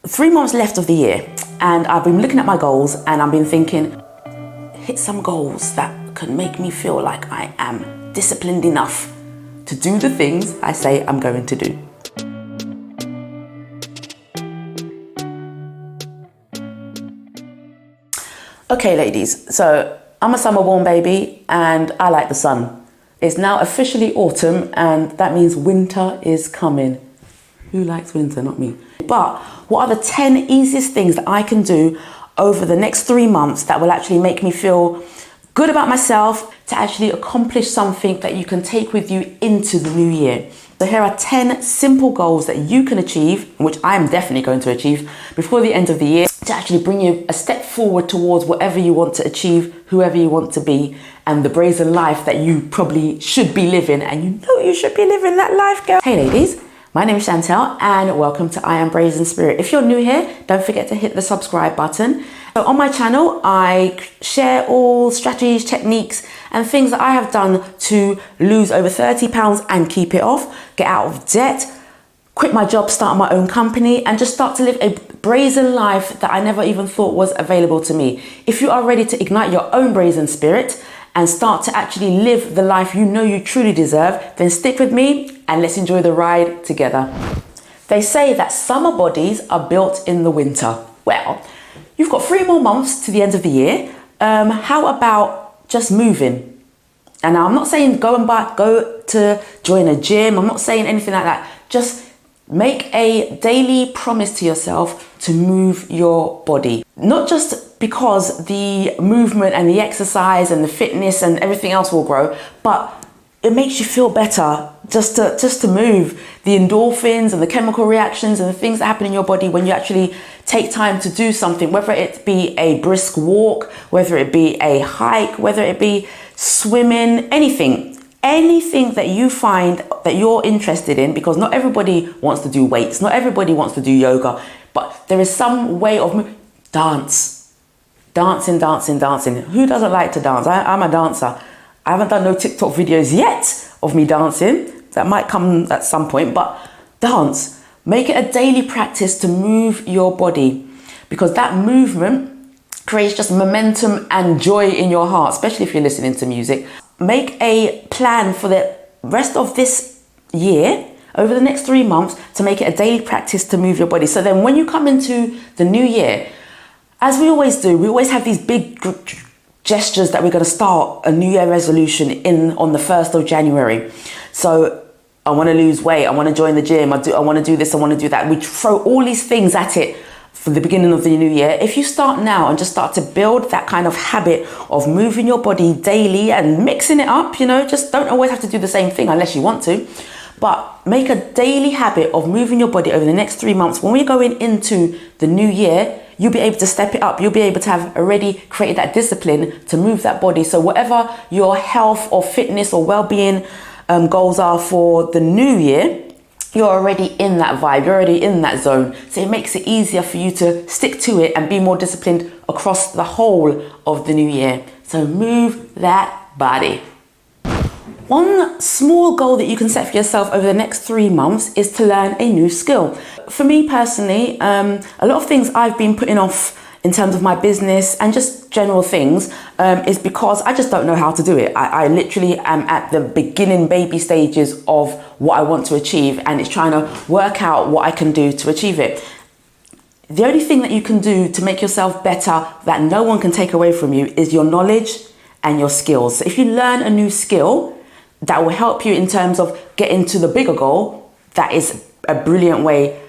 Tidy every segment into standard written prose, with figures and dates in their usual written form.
3 months left of the year, and I've been looking at my goals and I've been thinking, hit some goals that can make me feel like I am disciplined enough to do the things I say I'm going to do. Okay, ladies, so I'm a summer-born baby and I like the sun. It's now officially autumn and that means winter is coming. Who likes winter? Not me. But what are the 10 easiest things that I can do over the next 3 months that will actually make me feel good about myself to actually accomplish something that you can take with you into the new year? So here are 10 simple goals that you can achieve, which I'm definitely going to achieve before the end of the year, to actually bring you a step forward towards whatever you want to achieve, whoever you want to be, and the brazen life that you probably should be living, and you know you should be living that life, girl. Hey ladies, my name is Chantel and welcome to I Am Brazen Spirit. If you're new here, don't forget to hit the subscribe button. So on my channel, I share all strategies, techniques, and things that I have done to lose over 30 pounds and keep it off, get out of debt, quit my job, start my own company, and just start to live a brazen life that I never even thought was available to me. If you are ready to ignite your own brazen spirit and start to actually live the life you know you truly deserve, then stick with me and let's enjoy the ride together. They say that summer bodies are built in the winter. Well, you've got 3 more months to the end of the year. How about just moving? And now I'm not saying go to join a gym. I'm not saying anything like that. Just make a daily promise to yourself to move your body. Not just because the movement and the exercise and the fitness and everything else will grow, but it makes you feel better just to move. The endorphins and the chemical reactions and the things that happen in your body when you actually take time to do something, whether it be a brisk walk, whether it be a hike, whether it be swimming, anything that you find that you're interested in, because not everybody wants to do weights, not everybody wants to do yoga, but there is some way of dancing. Who doesn't like to dance? I'm a dancer. I haven't done no TikTok videos yet of me dancing. That might come at some point, but dance. Make it a daily practice to move your body, because that movement creates just momentum and joy in your heart, especially if you're listening to music. Make a plan for the rest of this year, over the next 3 months, to make it a daily practice to move your body. So then when you come into the new year, as we always do, we always have these big gestures that we're going to start a new year resolution on the 1st of January. So I want to lose weight, I want to join the gym, I want to do this, I want to do that. We throw all these things at it for the beginning of the new year. If you start now and just start to build that kind of habit of moving your body daily and mixing it up, just don't always have to do the same thing unless you want to, but make a daily habit of moving your body over the next 3 months. When we're going into the new year, you'll be able to step it up. You'll be able to have already created that discipline to move that body. So whatever your health or fitness or well-being goals are for the new year, you're already in that vibe, you're already in that zone. So it makes it easier for you to stick to it and be more disciplined across the whole of the new year. So move that body. One small goal that you can set for yourself over the next 3 months is to learn a new skill. For me personally, a lot of things I've been putting off in terms of my business and just general things is because I just don't know how to do it. I literally am at the beginning baby stages of what I want to achieve, and it's trying to work out what I can do to achieve it. The only thing that you can do to make yourself better that no one can take away from you is your knowledge and your skills. So if you learn a new skill that will help you in terms of getting to the bigger goal, that is a brilliant way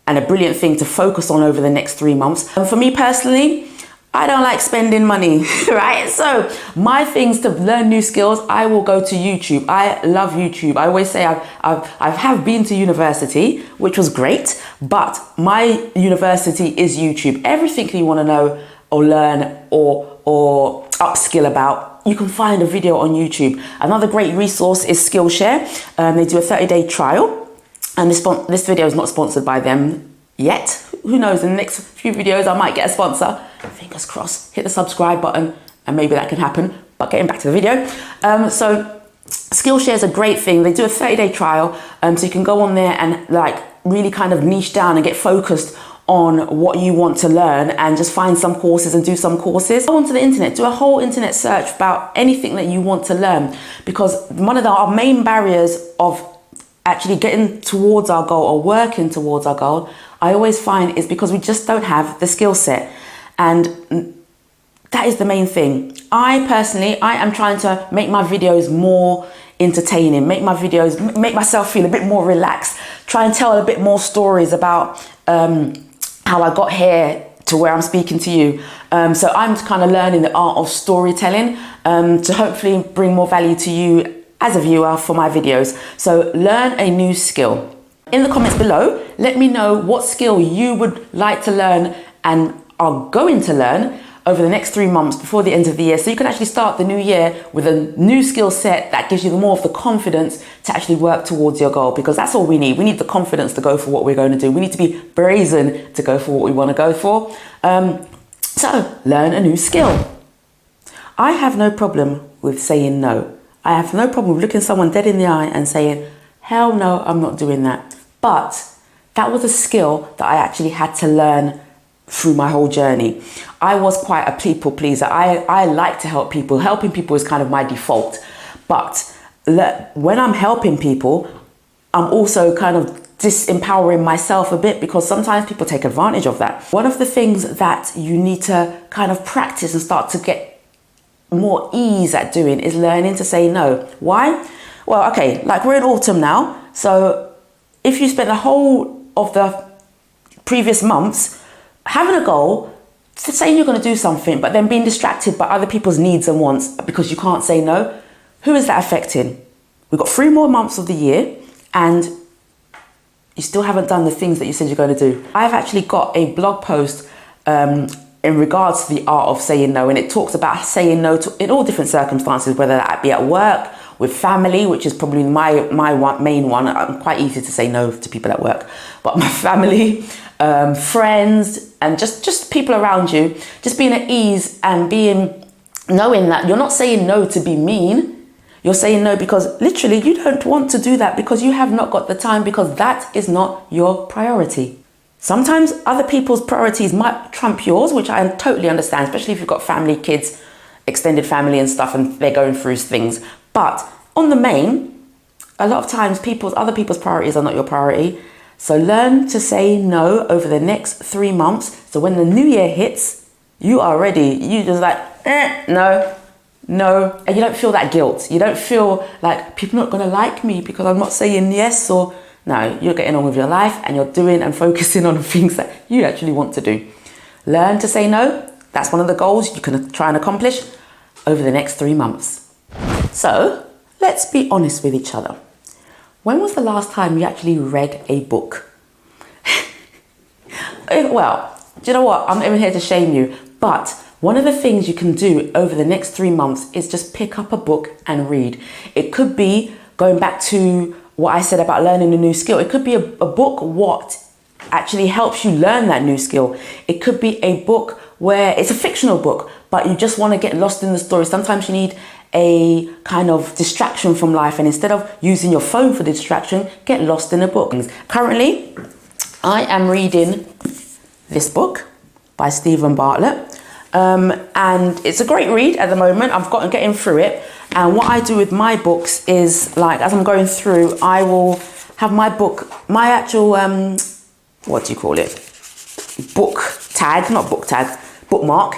and a brilliant thing to focus on over the next 3 months. And for me personally, I don't like spending money, right? So my things to learn new skills, I will go to YouTube. I love YouTube. I always say I have been to university, which was great, but my university is YouTube. Everything you want to know or learn or upskill about, you can find a video on YouTube. Another great resource is Skillshare. They do a 30-day trial. And this video is not sponsored by them yet. Who knows, in the next few videos I might get a sponsor. Fingers crossed. Hit the subscribe button and maybe that can happen. But getting back to the video. So Skillshare is a great thing. They do a 30-day trial. So you can go on there and like really kind of niche down and get focused on what you want to learn and just find some courses and do some courses. Go onto the internet, do a whole internet search about anything that you want to learn, because one of our main barriers of actually getting towards our goal or working towards our goal, I always find, is because we just don't have the skill set. And that is the main thing. I personally am trying to make my videos more entertaining, make myself feel a bit more relaxed, try and tell a bit more stories about how I got here to where I'm speaking to you. So I'm kind of learning the art of storytelling to hopefully bring more value to you as a viewer for my videos. So learn a new skill. In the comments below, let me know what skill you would like to learn and are going to learn over the next 3 months before the end of the year, so you can actually start the new year with a new skill set that gives you more of the confidence to actually work towards your goal, because that's all we need. We need the confidence to go for what we're going to do. We need to be brazen to go for what we want to go for. So learn a new skill. I have no problem with saying no. I have no problem with looking someone dead in the eye and saying, hell no, I'm not doing that. But that was a skill that I actually had to learn through my whole journey. I was quite a people pleaser. I like to help people. Helping people is kind of my default. But when I'm helping people, I'm also kind of disempowering myself a bit, because sometimes people take advantage of that. One of the things that you need to kind of practice and start to get more ease at doing is learning to say no. Why? Well, okay, like we're in autumn now. So if you spend the whole of the previous months having a goal, saying you're going to do something, but then being distracted by other people's needs and wants because you can't say no, who is that affecting? We've got 3 more months of the year and you still haven't done the things that you said you're going to do. I've actually got a blog post in regards to the art of saying no, and it talks about saying no to in all different circumstances, whether that be at work, with family, which is probably my main one. I'm quite easy to say no to people at work, but my family, friends, and just people around you, just being at ease and knowing that you're not saying no to be mean. You're saying no because literally you don't want to do that, because you have not got the time, because that is not your priority. Sometimes other people's priorities might trump yours, which I totally understand, especially if you've got family, kids, extended family and stuff, and they're going through things. But on the main, a lot of times other people's priorities are not your priority. So learn to say no over the next 3 months. So when the new year hits, you are ready. You just like, no. And you don't feel that guilt. You don't feel like people are not going to like me because I'm not saying yes. Or no, you're getting on with your life and you're doing and focusing on things that you actually want to do. Learn to say no. That's one of the goals you can try and accomplish over the next 3 months. So let's be honest with each other. When was the last time you actually read a book? Well, do you know what? I'm not even here to shame you, but one of the things you can do over the next 3 months is just pick up a book and read. It could be going back to what I said about learning a new skill. It could be a book what actually helps you learn that new skill. It could be a book where it's a fictional book, but you just want to get lost in the story. Sometimes you need a kind of distraction from life, and instead of using your phone for the distraction, get lost in a book. Currently, I am reading this book by Stephen Bartlett, and it's a great read at the moment. I'm getting through it, and what I do with my books is, like, as I'm going through, I will have my book, my actual what do you call it? Bookmark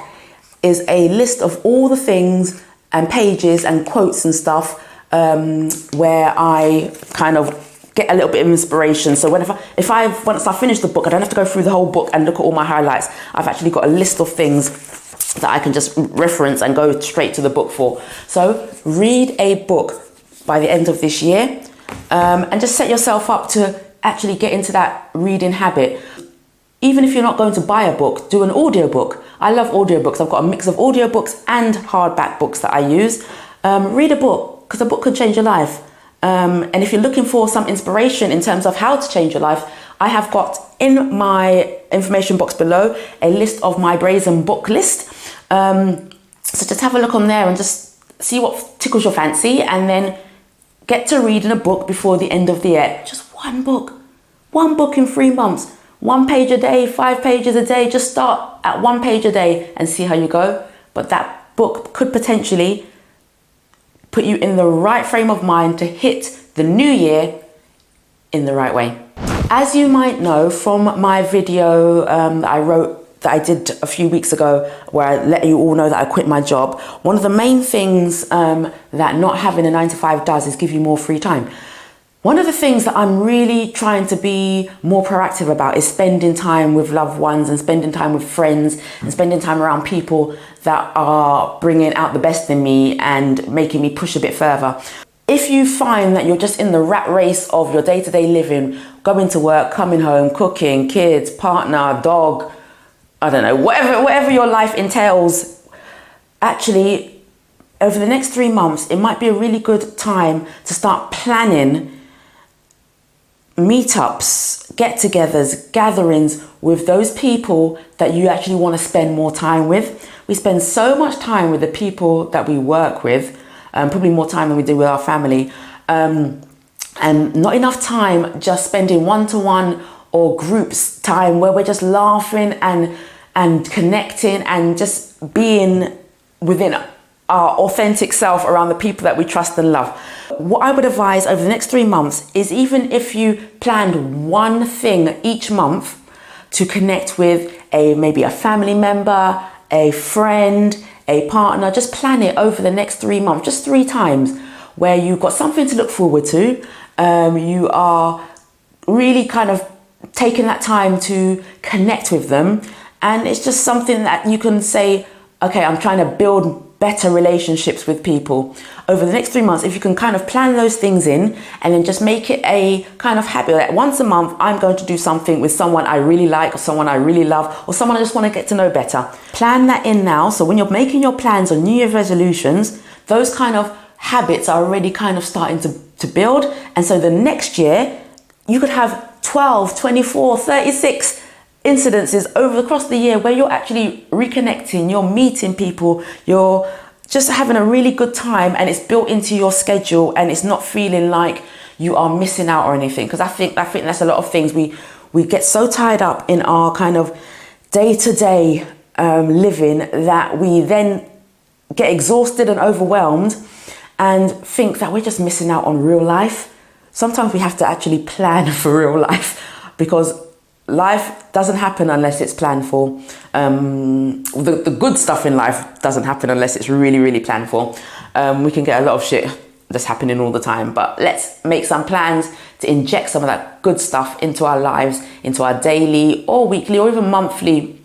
is a list of all the things and pages and quotes and stuff where I kind of get a little bit of inspiration. So once I finish the book, I don't have to go through the whole book and look at all my highlights. I've actually got a list of things that I can just reference and go straight to the book for. So read a book by the end of this year, and just set yourself up to actually get into that reading habit. Even if you're not going to buy a book, do an audiobook. I love audiobooks. I've got a mix of audiobooks and hardback books that I use. Read a book, because a book can change your life. And if you're looking for some inspiration in terms of how to change your life, I have got in my information box below a list of my BRAZEN book list. So just have a look on there and just see what tickles your fancy, and then get to reading a book before the end of the year. Just one book in 3 months. 1 page a day, 5 pages a day. Just start at 1 page a day and see how you go. But that book could potentially put you in the right frame of mind to hit the new year in the right way. As you might know from my video that I did a few weeks ago, where I let you all know that I quit my job, one of the main things that not having a 9 to 5 does is give you more free time. One of the things that I'm really trying to be more proactive about is spending time with loved ones and spending time with friends and spending time around people that are bringing out the best in me and making me push a bit further. If you find that you're just in the rat race of your day-to-day living, going to work, coming home, cooking, kids, partner, dog, I don't know, whatever your life entails, actually, over the next 3 months, it might be a really good time to start planning meetups, get-togethers, gatherings with those people that you actually want to spend more time with. We spend so much time with the people that we work with, probably more time than we do with our family, and not enough time just spending one-to-one or groups time where we're just laughing and connecting and just being within our authentic self around the people that we trust and love. What I would advise over the next 3 months is, even if you planned one thing each month to connect with maybe a family member, a friend, a partner, just plan it over the next 3 months, just 3 times, where you've got something to look forward to. You are really kind of taking that time to connect with them. And it's just something that you can say, okay, I'm trying to build better relationships with people. Over the next 3 months, if you can kind of plan those things in and then just make it a kind of habit, like once a month, I'm going to do something with someone I really like, or someone I really love, or someone I just want to get to know better. Plan that in now. So when you're making your plans on New Year's resolutions, those kind of habits are already kind of starting to build. And so the next year, you could have 12, 24, 36 incidences across the year where you're actually reconnecting, you're meeting people, you're just having a really good time, and it's built into your schedule, and it's not feeling like you are missing out or anything. Because I think that's a lot of things. We get so tied up in our kind of day-to-day living that we then get exhausted and overwhelmed and think that we're just missing out on real life. Sometimes we have to actually plan for real life, because life doesn't happen unless it's planned for. The good stuff in life doesn't happen unless it's really, really planned for. We can get a lot of shit that's happening all the time, but let's make some plans to inject some of that good stuff into our lives, into our daily or weekly or even monthly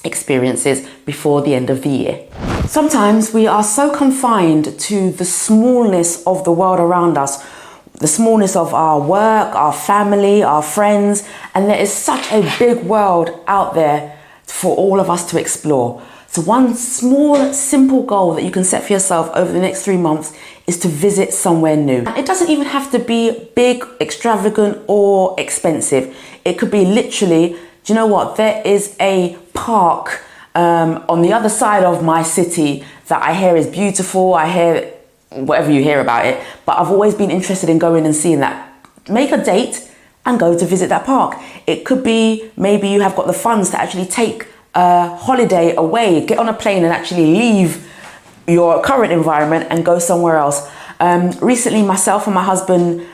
experiences before the end of the year. Sometimes we are so confined to the smallness of the world around us, the smallness of our work, our family, our friends, and there is such a big world out there for all of us to explore. So one small, simple goal that you can set for yourself over the next 3 months is to visit somewhere new. It doesn't even have to be big, extravagant, or expensive. It could be literally, do you know what? There is a park on the other side of my city that I hear is beautiful. I hear whatever you hear about it, but I've always been interested in going and seeing that. Make a date and go to visit that park. It could be maybe you have got the funds to actually take a holiday away, get on a plane and actually leave your current environment and go somewhere else. Recently, myself and my husband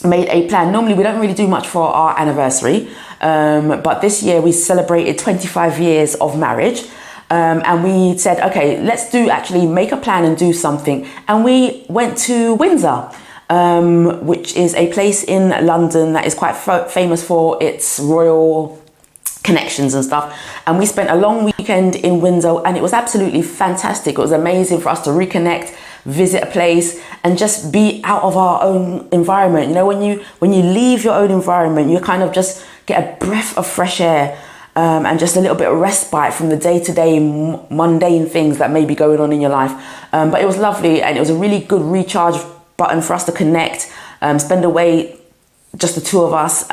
made a plan. Normally, we don't really do much for our anniversary, but this year we celebrated 25 years of marriage. And we said, okay, let's actually make a plan and do something. And we went to Windsor, which is a place in London that is quite famous for its royal connections and stuff. And we spent a long weekend in Windsor, and it was absolutely fantastic. It was amazing for us to reconnect, visit a place, and just be out of our own environment. You know, when you leave your own environment, you kind of just get a breath of fresh air. And just a little bit of respite from the day-to-day mundane things that may be going on in your life. But it was lovely, and it was a really good recharge button for us to connect, spend away just the two of us,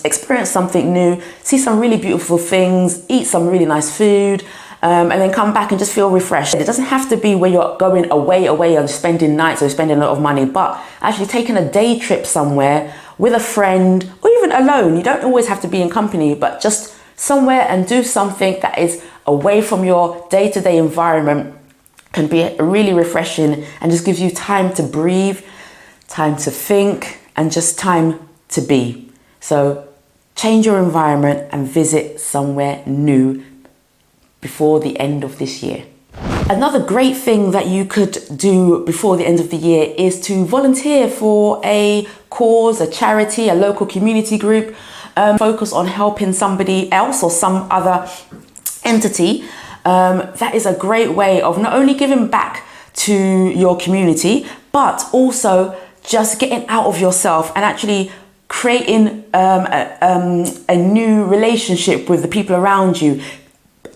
experience something new, see some really beautiful things, eat some really nice food, and then come back and just feel refreshed. It doesn't have to be where you're going away and spending nights or spending a lot of money, but actually taking a day trip somewhere with a friend, or even alone. You don't always have to be in company, but just somewhere and do something that is away from your day-to-day environment can be really refreshing and just gives you time to breathe, time to think, and just time to be. So change your environment and visit somewhere new before the end of this year. Another great thing that you could do before the end of the year is to volunteer for a cause, a charity, a local community group. Focus on helping somebody else or some other entity. That is a great way of not only giving back to your community, but also just getting out of yourself and actually creating a new relationship with the people around you,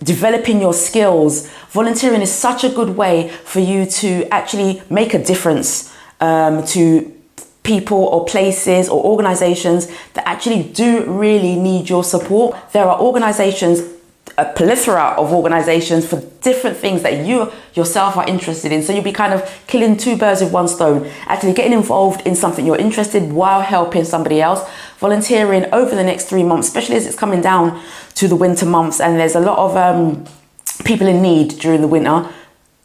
developing your skills. Volunteering is such a good way for you to actually make a difference to people or places or organizations that actually do really need your support. There are organizations, a plethora of organizations for different things that you yourself are interested in. So you'll be kind of killing two birds with one stone, actually getting involved in something you're interested in while helping somebody else. Volunteering over the next 3 months, especially as it's coming down to the winter months and there's a lot of people in need during the winter.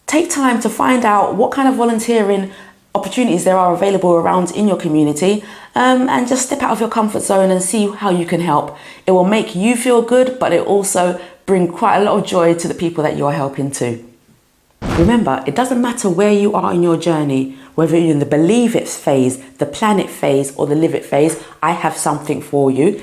Take time to find out what kind of volunteering opportunities there are available around in your community, and just step out of your comfort zone and see how you can help. It will make you feel good, but it also bring quite a lot of joy to the people that you are helping too. Remember, it doesn't matter where you are in your journey, whether you're in the believe it phase, the plan it phase, or the live it phase, I have something for you.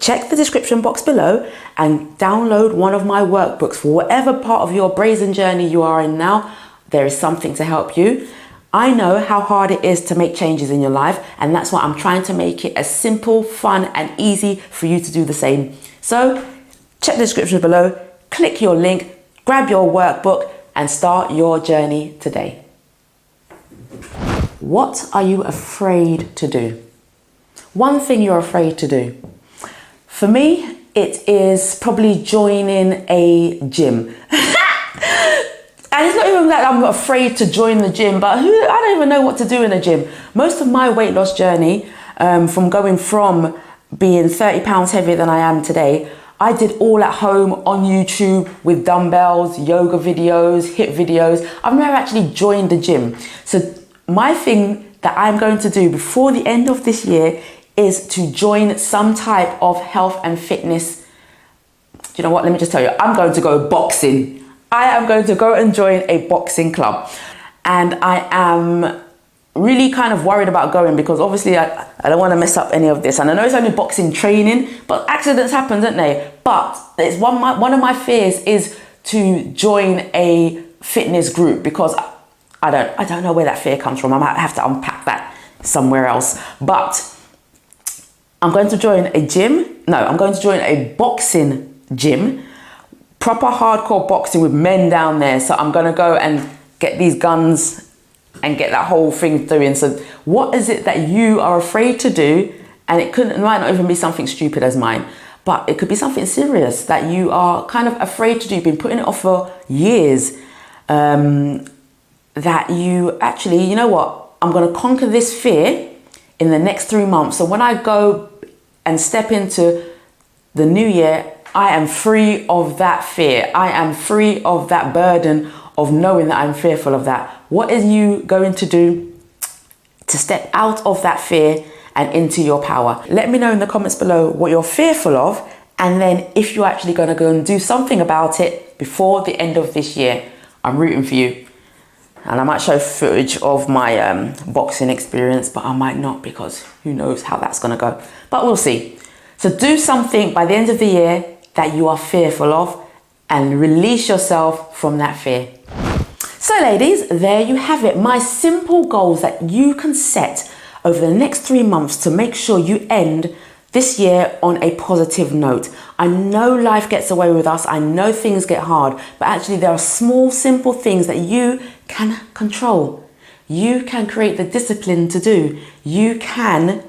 Check the description box below and download one of my workbooks for whatever part of your brazen journey you are in now. There is something to help you. I know how hard it is to make changes in your life, and that's why I'm trying to make it as simple, fun, and easy for you to do the same. So check the description below, click your link, grab your workbook, and start your journey today. What are you afraid to do? One thing you're afraid to do. For me, it is probably joining a gym. And it's not even that I'm afraid to join the gym, but I don't even know what to do in a gym. Most of my weight loss journey, from going from being 30 pounds heavier than I am today, I did all at home on YouTube with dumbbells, yoga videos, HIIT videos. I've never actually joined the gym. So my thing that I'm going to do before the end of this year is to join some type of health and fitness. Do you know what? Let me just tell you, I'm going to go boxing. I am going to go and join a boxing club. And I am really kind of worried about going because obviously I don't want to mess up any of this. And I know it's only boxing training, but accidents happen, don't they? But it's one of my fears is to join a fitness group because I don't know where that fear comes from. I might have to unpack that somewhere else. But I'm going to join a gym. No, I'm going to join a boxing gym. Proper hardcore boxing with men down there. So I'm going to go and get these guns and get that whole thing doing. So what is it that you are afraid to do? And it might not even be something stupid as mine, but it could be something serious that you are kind of afraid to do. You've been putting it off for years. That you actually, you know what? I'm going to conquer this fear in the next 3 months. So when I go and step into the new year, I am free of that fear. I am free of that burden of knowing that I'm fearful of that. What are you going to do to step out of that fear and into your power? Let me know in the comments below what you're fearful of, and then if you're actually going to go and do something about it before the end of this year. I'm rooting for you. And I might show footage of my boxing experience, but I might not because who knows how that's going to go. But we'll see. So do something by the end of the year that you are fearful of and release yourself from that fear. So ladies, there you have it. My simple goals that you can set over the next 3 months to make sure you end this year on a positive note. I know life gets away with us. I know things get hard, but actually there are small, simple things that you can control. You can create the discipline to do. You can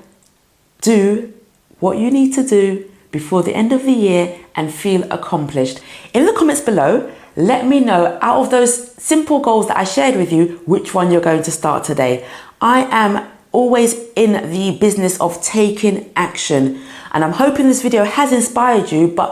do what you need to do before the end of the year and feel accomplished. In the comments below, let me know out of those simple goals that I shared with you, which one you're going to start today. I am always in the business of taking action. And I'm hoping this video has inspired you, but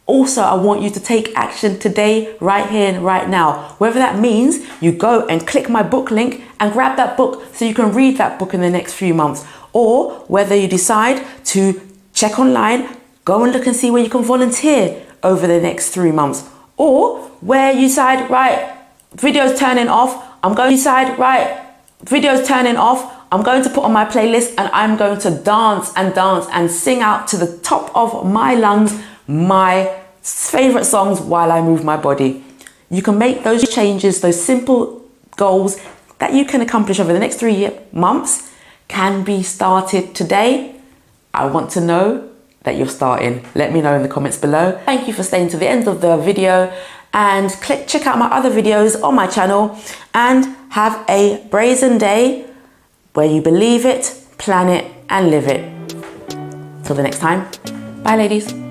also I want you to take action today, right here and right now. Whether that means you go and click my book link and grab that book so you can read that book in the next few months, or whether you decide to check online, go and look and see where you can volunteer over the next 3 months, or where you decide, right, video's turning off, I'm going to decide, right, video's turning off, I'm going to put on my playlist and I'm going to dance and sing out to the top of my lungs my favorite songs while I move my body. You can make those changes, those simple goals that you can accomplish over the next 3 months can be started today. I want to know that you're starting. Let me know in the comments below. Thank you for staying to the end of the video, and check out my other videos on my channel, and have a brazen day where you believe it, plan it and live it. Till the next time, bye ladies.